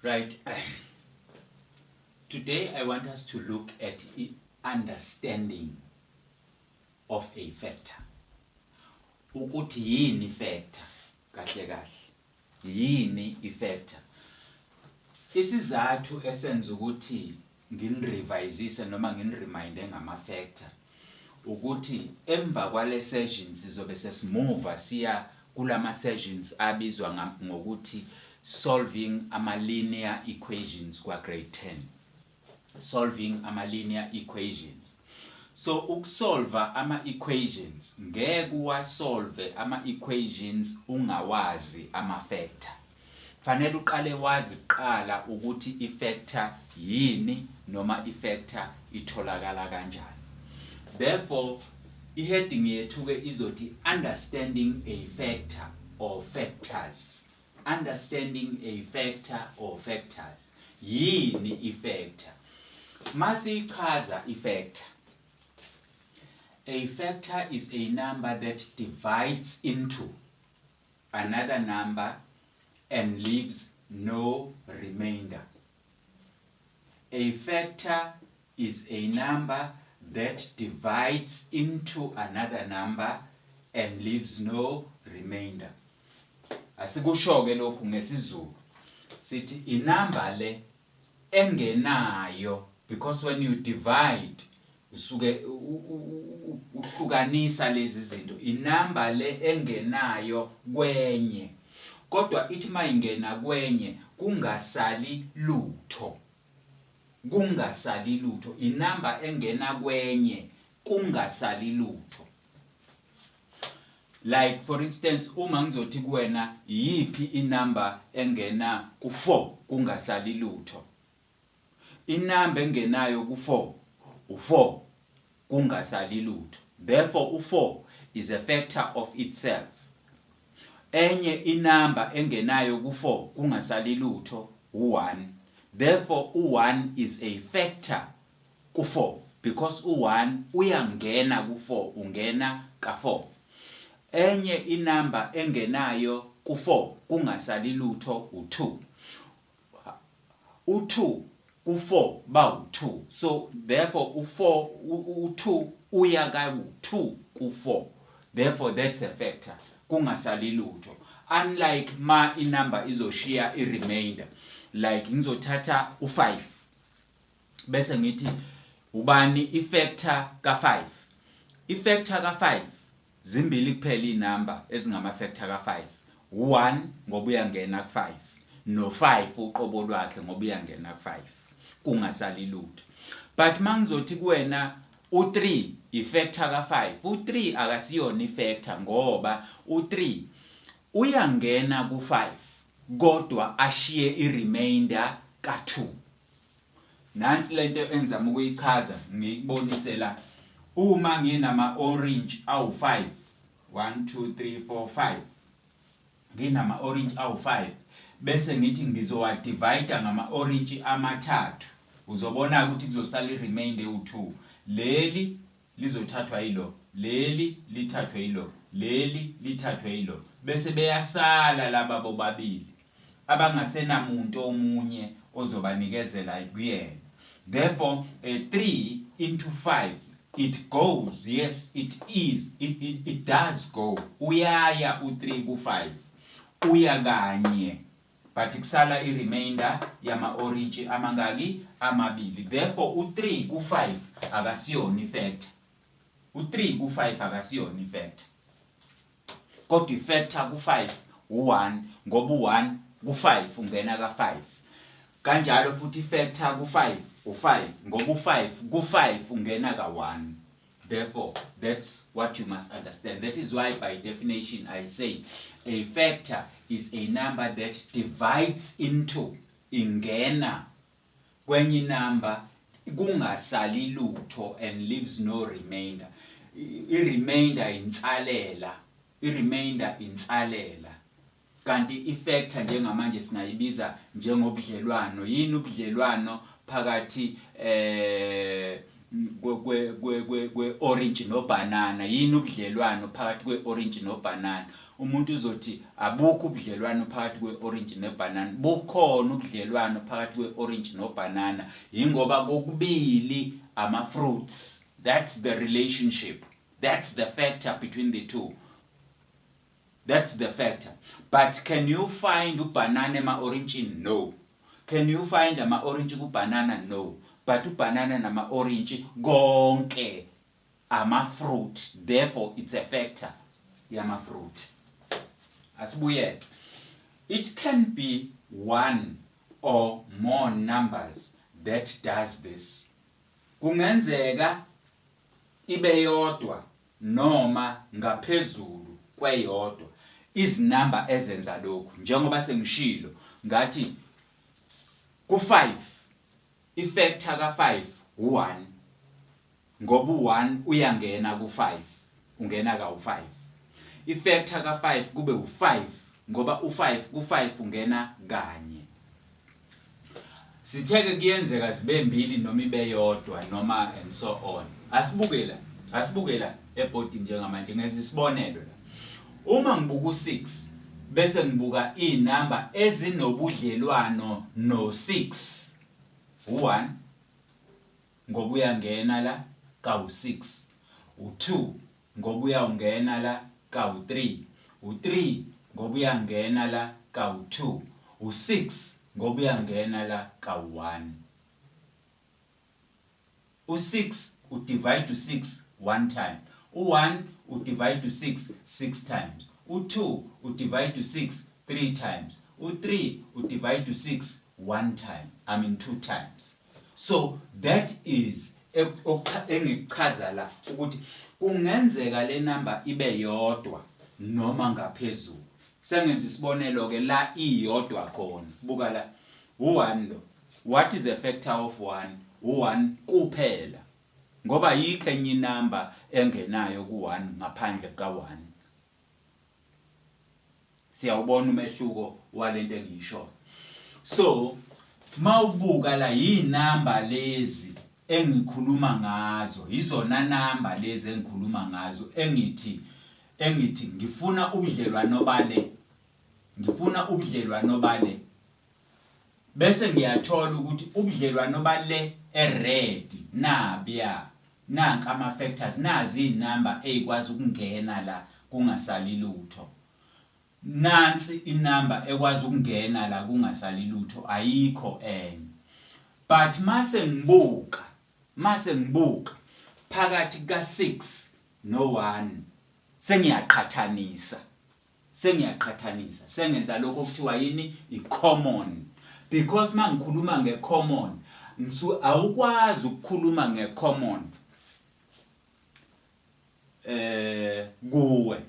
Right. Today I want us to look at understanding of a factor. Ukuthi yini factor kahle kahle. Yini ifactor? Isizathu esenza ukuthi nginirevise noma nginiremind ngama factor ukuthi emva kwale sessions sizobe sesimove siya kulama sessions abizwa ngokuthi solving ama linear equations kwa grade 10. Solving ama linear equations. So ukusolve ama equations ngeke uwasolve ama equations ungawazi ama factor. Fanele uqale wazi kuqala ukuthi ifactor yini noma ifactor itholakala kanjani. Therefore iheading yethu ke izothi understanding a factor or factors. Understanding a factor or factors. Yini ifactor? Masichaza ifactor. A factor is a number that divides into another number and leaves no remainder. A factor is a number that divides into another number and leaves no remainder. Asikusho-ke lokhu ngesizulu. Sithi inumber le engenayo, because when you divide usuke uhlukanisa lezi zinto. Inumber le engenayo kwenye. Kodwa ithi mayingena kwenye kungasali lutho. Kungasali lutho. Inumber engena kwenye kungasali lutho. Like for instance uma ngizothi kuwena yipi inumber engena ku4 kungasali lutho. Inumber engenayo ku4 u4 kungasali lutho. Therefore u4 is a factor of itself. Enye inumber engenayo ku4 kungasali lutho u1. Therefore u1 is a factor ku4 because u1 uyangena ku4 ungena ka4. Enye inumber engenayo ku4 kungasali lutho u2. U2 ku4 ba u2. So therefore u2 uya ka u2 ku4. Therefore that's a factor. Kungasali lutho. Unlike ma inumber izoshiya remainder. Like ngizothatha u5 bese ngithi ubani ifactor ka5. Ifactor ka5 zimbili kuphela inumber ezingama factor ka5. U1 ngoba uyangena ku5 no5 uqobo lwakhe ngoba uyangena ku5. Kungasali lutho. But mangizothi kuwena u3 ifactor ka5. U3 akasiyona ifactor ngoba u3 uyangena ku5 kodwa ashiye iremainder ka2. Nansi lento engizama ukuyichaza ngikubonise la. Uma nginama orange awu5 1 2 3 4 5 nginama orange awu5 bese ngithi ngizowa divide ngama orange amathathu uzobona ukuthi kuzosala iremainder u2. Leli lizothathwa yilo, leli lithathwe yilo, leli lithathwe yilo bese beyasala laba bobabili abangasena muntu omunye ozobanikezela kuyena. Therefore 3 into 5 it goes. Yes, it does go. Uyaya u3 ku5 uya kanye but kusala iremainder yama orange amangaki amabili. Therefore u3 ku5 akasiyona ifactor. U3 ku5 akasiyona ifactor. Kodwa ifactor ku5 u1 ngoba u1 ku5 ungena ka5. Kanjalo futhi ifactor ku5 u5 ngoba u5 ku5 ungena ka1. Therefore that's what you must understand. That is why by definition I say a factor is a number that divides into ingena kwenye number kungasali lutho and leaves no remainder. Iremainder insalela. Iremainder insalela. Kanti ifactor njengamanje singayibiza njengobudlelwano. Yini ubudlelwano phakathi kwe orange no banana? Yini ubudlelwano phakathi kwe orange no banana? umuntu uzothi abukho ubudlelwano phakathi kwe-orange nebanana. Bukhona ubudlelwano phakathi kwe-orange nobanana ingoba kokubili ama-fruits. That's the relationship. That's the factor between the two. That's the factor. But can you find ubanana ema-orange? No. Can you find ama-orange kubanana? No. But ubanana nama-orange konke ama-fruit. Therefore, it's a factor yama-fruit. Asibuye. It can be one or more numbers that does this. Kungenzeka ibe yodwa noma ngaphezulu kweyodwa izinamba ezenza lokhu. Njengoba sengishilo ngathi ku5 ifactor ka5 u1 ngoba u1 uyangena ku5 ungena ka5. Ifactor ka5 kube u5 ngoba u5 ku5 ungena kanye. Sitheke kuyenzeka zibe mbili noma ibe yodwa noma and so on. Asibukela ebhodini njengamanje ngenza isibonelo la. Uma ngibuka u6 bese ngibuka inamba ezinobudlelwano no6. U1 ngoba uyangena la ka6. U2 ngoba uyangena la ka3. U3 ngoba uyangena la ka2. U6 ngoba uyangena la ka1. U6 udivide u6 one time. U1 udivide u6 6 times. U2 udivide u6 3 times. U3 udivide u6 one time. 2 times. So that is engichaza la ukuthi kungenzeka le number ibe yodwa noma ngaphezulu. Sengenza isibonelo ke la iyodwa khona. Buka la u1 lo. What is the factor of 1? U1 kuphela. Ngoba yikho enye number engenayo ku1 ngaphandle ka1. Siyawubona umehluko walento engiyisho. So mawubuka la yinamba lezi engikhuluma ngazo. Izona number lezi engikhuluma ngazo engithi ngifuna ubudlelwano bale. Bese ngiyathola ukuthi ubudlelwano bale ered nabya nanka ama factors nazi inamba ezikwazi ukungena la kungasali lutho. Nansi inamba ekwazi ukungena la kungasali lutho ayikho enye. But mase ngibuka phakathi ka6 no1 sengiyaqhathanisa sengenza lokho kuthiwa yini i-common. Because mangikhuluma nge-common awukwazi ukukhuluma nge-common kuwe.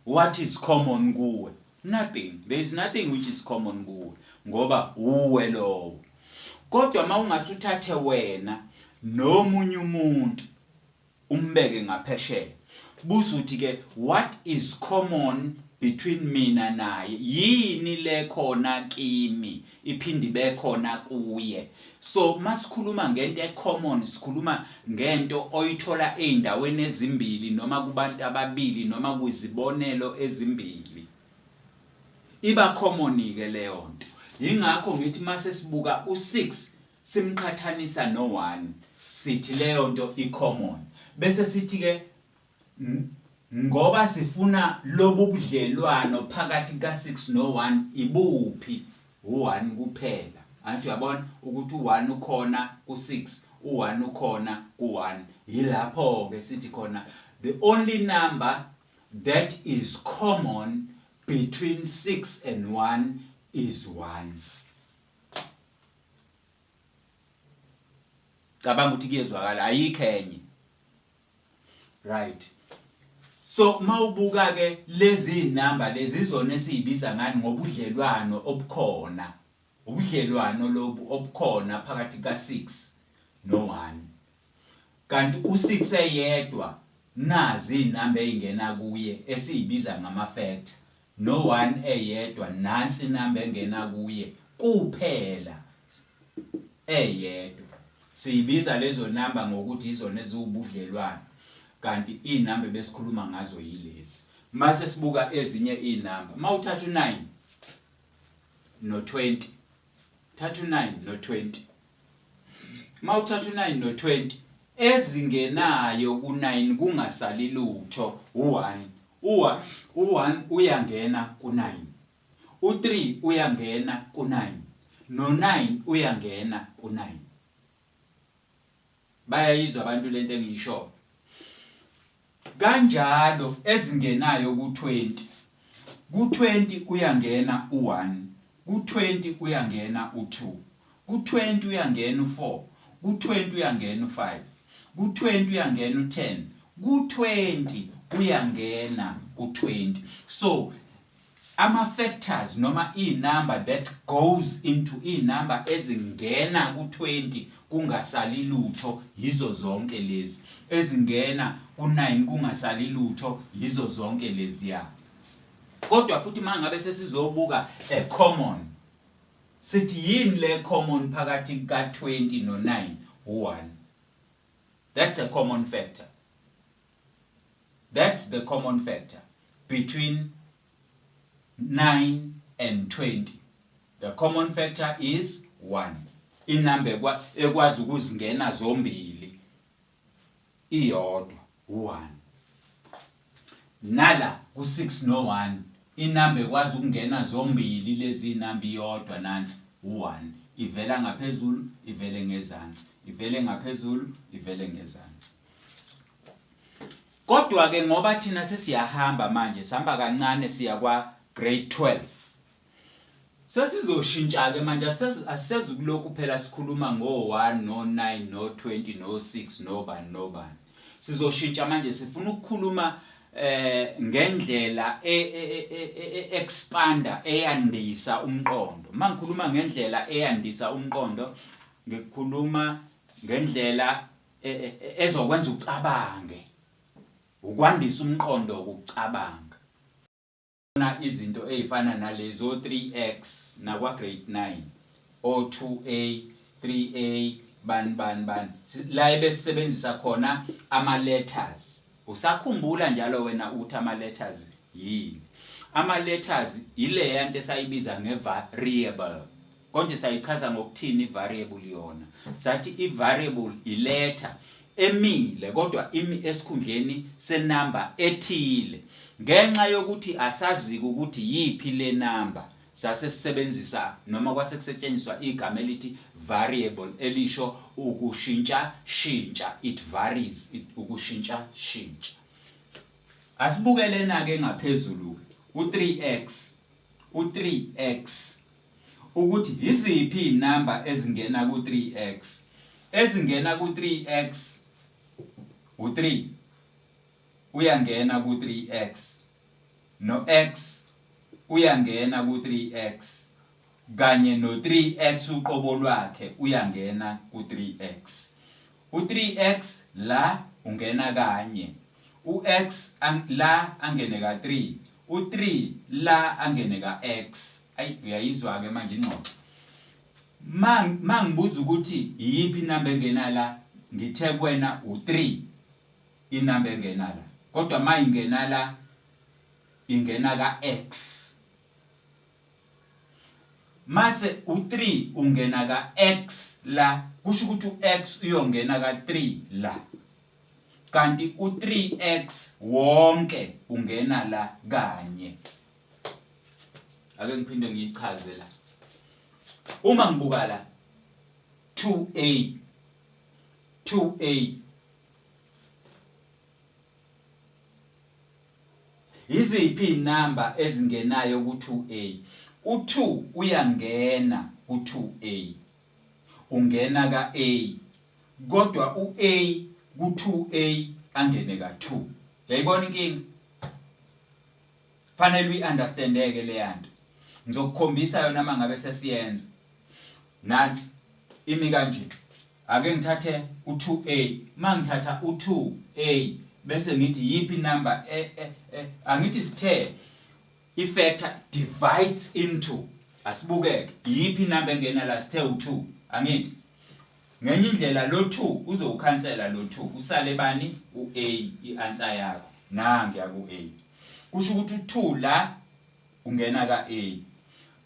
What is common kuwe? Nothing. There is nothing which is common kuwe ngoba uwe lowo. Kodwa mawungasuthathe wena nomunye umuntu umbeke ngaphesheya busuthi ke what is common between mina naye yini le khona kimi iphindi bekhona kuye. So masikhuluma ngento ecommon sikhuluma ngento oyithola eindaweni ezimbili noma kubantu ababili noma kuzibonelo ezimbili. Iba common ke leyo nto. Ingakho ngithi mase sibuka u6 simqhathanisa no1 sithi leyo nto i-common. Bese sithi ke ngoba sifuna lobu budlelwano phakathi ka6 no1 ibuphi? U1 kuphela. Athi uyabona ukuthi u1 ukhona ku6, u1 ukhona ku1. Yilapho ke sithi khona the only number that is common between 6 and 1 is 1. Cabanga ukuthi kuyezwakala ayikho enye. Right. So mawubuka ke lezi inamba lezi izona esizibiza ngani ngobudlelwano obukhona. Ubudlelwano lobu obukhona phakathi ka6 no1. Kanti u6 eyedwa nazi inamba ezingena kuye esizibiza ngama factor. No1 eyedwa nansi inamba engena kuye kuphela eyedwa. Siyibiza lezo namba ngokuthi izona eziwubudlelwano. Kanti inamba besikhuluma ngazo yilezi. mase sibuka ezinye inamba mawuthatha u9 no20 thatha u9 no20 mawuthatha u9 no20 ezingenayo ku9 kungasali lutho u1 u1 uyangena ku9 u3 uyangena ku9 no9 uyangena ku9 bayayizwa abantu lento engiyisho kanjalo ezingenayo ku20 ku20 uyangena u1 ku20 uyangena u2 ku20 uyangena u4 ku20 uyangena u5 ku20 uyangena u10 ku20 uyangena u20 so ama factors noma inumber that goes into inumber ezingena ku20 kungasali lutho yizo zonke lezi ezingena ku9 kungasali lutho yizo zonke lezi ya kodwa futhi mangabe sesizobuka a common sithi yini le common phakathi ka20 no9 u1 that's a common factor that's the common factor between 9 and 20 the common factor is 1 inumber ekwazi ukuzingena zombili iyodwa u1 nala ku6 no1 inumber ekwazi ukungena zombili lezi inumber iyodwa nansi u1 ivela ngaphezulu ivele ngezansi ivele ngaphezulu ivele ngezansi kodwa ke ngoba thina sesiyahamba manje sihamba kancane siya kwa grade 12 sesizoshintsha ke manje asisezukulokhu phela sikhuluma ngo1 no9 no20 no6 nobani sizoshintsha manje sifuna ukukhuluma ngendlela expander eyandisa umqondo mangikhuluma ngendlela eyandisa umqondo ngikhuluma ngendlela ezokwenza ucabange ukwandisa umqondo ukucabanga na izinto ezifana nalezo 3x nakwa grade 9 o2a 3a ban la ebesebenzisa khona ama letters usakhumbula njalo wena uthi ama letters yini ama letters ile yanto esayibiza ngevariable konje sayichaza ngokuthini ivariable yona sathi ivariable iletter emile kodwa imi esikhundleni senumber ethile ngenxa yokuthi asazi ukuthi yipi le number sase sisebenzisa noma kwasekusetshenziswa igama elithi variable elisho ukushintsha it varies ukushintsha asibukelena ke ngaphezulu u3x ukuthi iziphi inumber ezingena ku3x ezingena ku3x u3 uyangena ku3x no x uyangena ku3x kanye no3x uqobo lwakhe uyangena ku3x u3x la ungena kanye ux la angene ka3 u3 la angene kax ayi uyayizwa ke manje ingqondo mangibuza ukuthi yipi inamba engena la ngithe kwena u3 inamba engena la kodwa mayingena la ingena kax mase u3 ungena kax la kusho ukuthi ux uyongena ka3 la kanti u3x wonke ungena la kanye ake ngiphinde ngiyichaze la uma ngibuka la 2a iziphi inamba ezingenayo ku2a u2 uyangena ku2a ungena kaA kodwa uA ku2a angene ka2 yayibona inkinga fanele uyiunderstandeke le yanto ngizokukhombisa yona mangabe sesiyenza nansi imi kanje ake ngithathe u2a mangithatha u2a bese ngithi yipi number angithi sithe ifactor divides into asibukeke yipi number engena la sithe u2 angithi ngenye indlela lo 2 uzowukhansela lo 2 usale bani uA ianswer yakho nangi yaku A kusho ukuthi u2 la ungena ka A.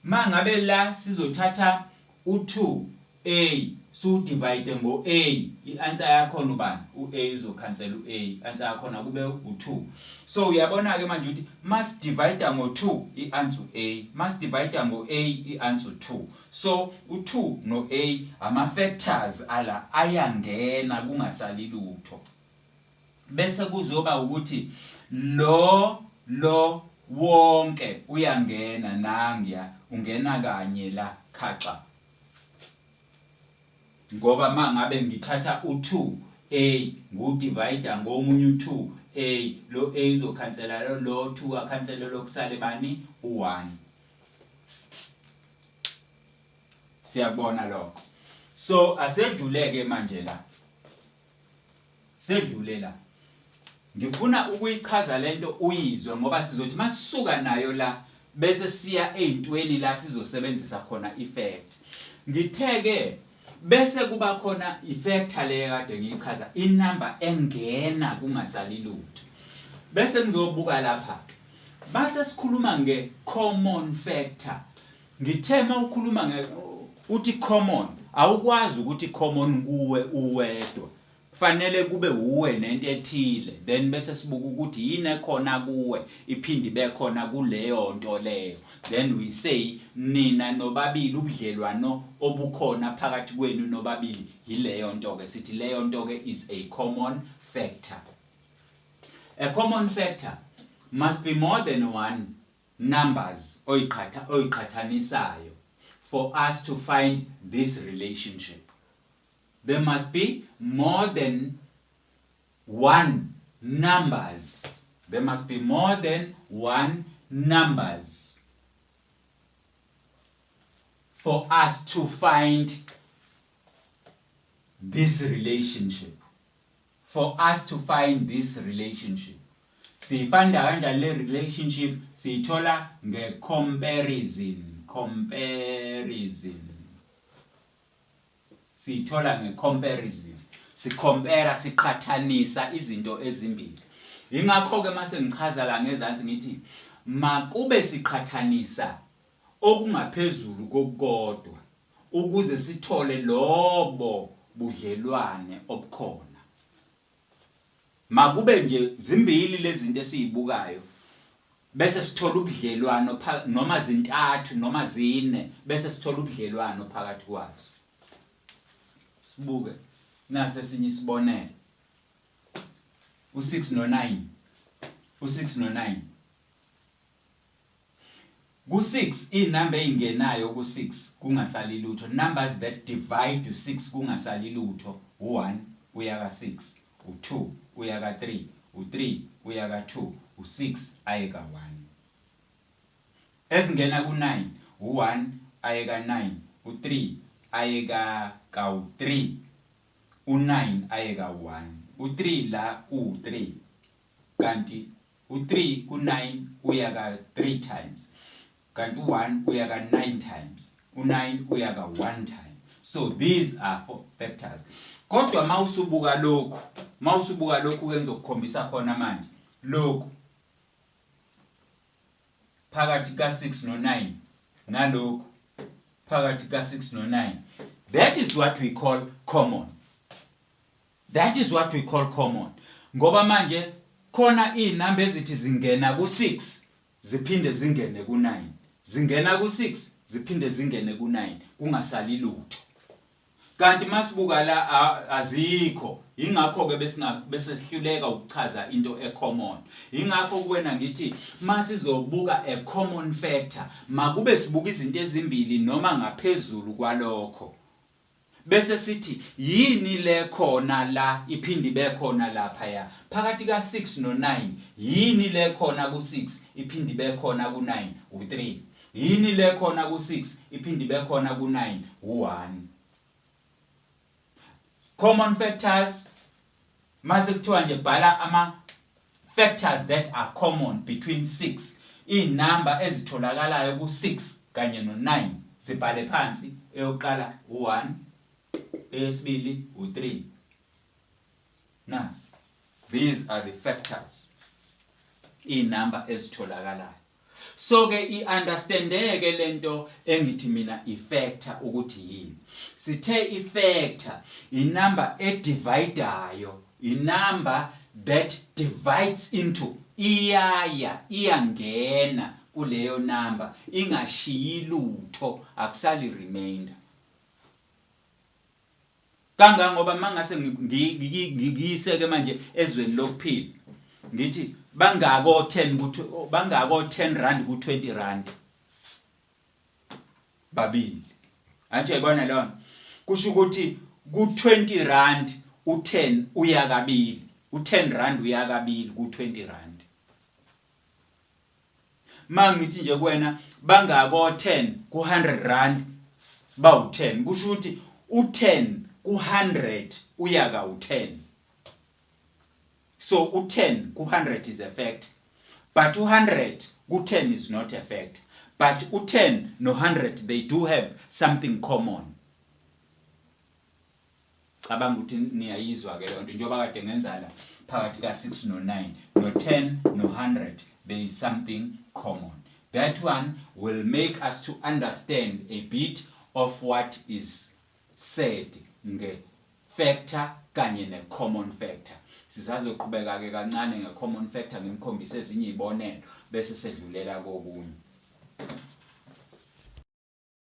Mangabe la sizothatha u2 A so divide ngo A, i-answer yakho ubani? U-A uzokhansela u-A, answer yakho kube u2. So uyabona ke manje ukuthi must divide ngo2 i-answer A, must divide ngo A i-answer 2. So u2 no A ama factors ala ayangena kungasali lutho. Bese kuzoba ukuthi lo wonke uyangena nangiya ungena kanye la khaxa. Ngoba mangabe ngithatha u2 A ngudivide ngomunye u2 A, lo A uzokhansela lo 2 akhansela lokusale bani u1. Siyabona lokho. So asedluleke manje la. Sedlule la. Ngifuna ukuyichaza lento uyizwe ngoba sizothi masisuka nayo la bese siya ezintweni la sizosebenzisa khona effect. Ngitheke bese kuba khona ifactor le kade ngiyichaza inumber engena kungasali lutho. Bese ngizobuka lapha. Base sikhuluma ngecommon factor. Ngithema ukukhuluma uthi common, awukwazi ukuthi common kuwe uwedwa. Kufanele kube uwe nento ethile, then bese sibuka ukuthi yini ekhona kuwe iphindi bekhona kuleyo nto leyo. Then we say nina nobabili ubudlelwano obukhona phakathi kwenu nobabili yileyo nto ke, sithi leyo nto ke is a common factor. A common factor must be more than one numbers oyiqhathanisayo for us to find this relationship. There must be more than one numbers. There must be more than one numbers for us to find this relationship. For us to find this relationship. Siyifanda kanjani le relationship? Siyithola nge-comparison. Siyithola nge-comparison. Sicompare, siqhathanisa izinto ezimbili. Ingakho ke mase ngichaza la ngezansi ngithi makube siqhathanisa okungaphezulu kokukodwa ukuze sithole lobo budlelwane obukhona. Makube nje zimbili lezi zinto esizibukayo bese sithola ubudlelwano noma zintathu noma zine bese sithola ubudlelwano phakathi kwazo. Sibuke nase sinye isibonelo. U6 no9. U6 no9. Ku6 inamba engenayo ku6 kungasali lutho. Numbers that divide to 6 kungasali lutho. U1 uya ka6, u2 uya ka3, u3 uya ka2, u6 aye ka1. Esingena ku9, u1 aye ka9, u3 aye ka3, u9 aye ka1, u3 la u3. Kanti u3 ku9 uya ka3 times. Kanti u1 uya ka9 times. U9 uya ka1 times. So these are four factors. Kodwa mawusubuka lokhu ke ngizokukhombisa khona manje. Lokhu phakathi ka6 no9 nalokhu phakathi ka6 no9. That is what we call common. That is what we call common. Ngoba manje khona inamba ezithi zingena ku6 ziphinde zingene ku9. Zingena ku6 ziphinde zingene ku9 kungasali lutho. Kanti masibuka la azikho. Ingakho ke bese sihluleka ukuchaza into ecommon. Ingakho kuwena ngithi masizobuka a common factor makube sibuka izinto ezimbili noma ngaphezulu kwalokho. Bese sithi yini le khona la iphindi bekhona lapha ya phakathi ka6 no9. Yini le khona ku6 iphindi bekhona ku9 u3. Yini le khona ku6 iphindi bekhona ku9 u1. Common factors mase kuthiwa nje bhala ama factors that are common between 6. Inamba ezitholakalayo ku6 kanye no9 sibhale phansi. Eyokuqala u1, eyesibili u3. Nas these are the factors. inamba ezitholakalayo. So ke iunderstandeke lento engithi mina ifactor ukuthi yini. Sithe ifactor inamba edividayo, inamba that divides into iyangena kuleyo number ingashiyi lutho, akusali remainder. Kangangoba mangase ngiyiseke manje ezweni lokuphila ngithi bangako 10 rand ku 20 rand babili. Anjye uyibona lona kusho ukuthi ku 20 rand u10 uya kabili, u10 rand uya kabili ku 20 rand. Mangithi nje kuwena bangako 10 ku 100 rand bawu 10, kusho ukuthi u10 ku 100 uya ka u10. So u10 ku 100 is a factor, but u100 ku 10 is not a factor. But u10 no 100 they do have something common. Cabanga ukuthi niyayizwa ke lonto njengoba kade ngenza la phakathi ka 6 no 9 no 10 no 100 there is something common. That one will make us to understand a bit of what is said nge factor kanye ne common factor. Sisazoqhubeka ke kancane nge common factor ngimkhombise ezinye izibonelo bese sedlulela kokunye.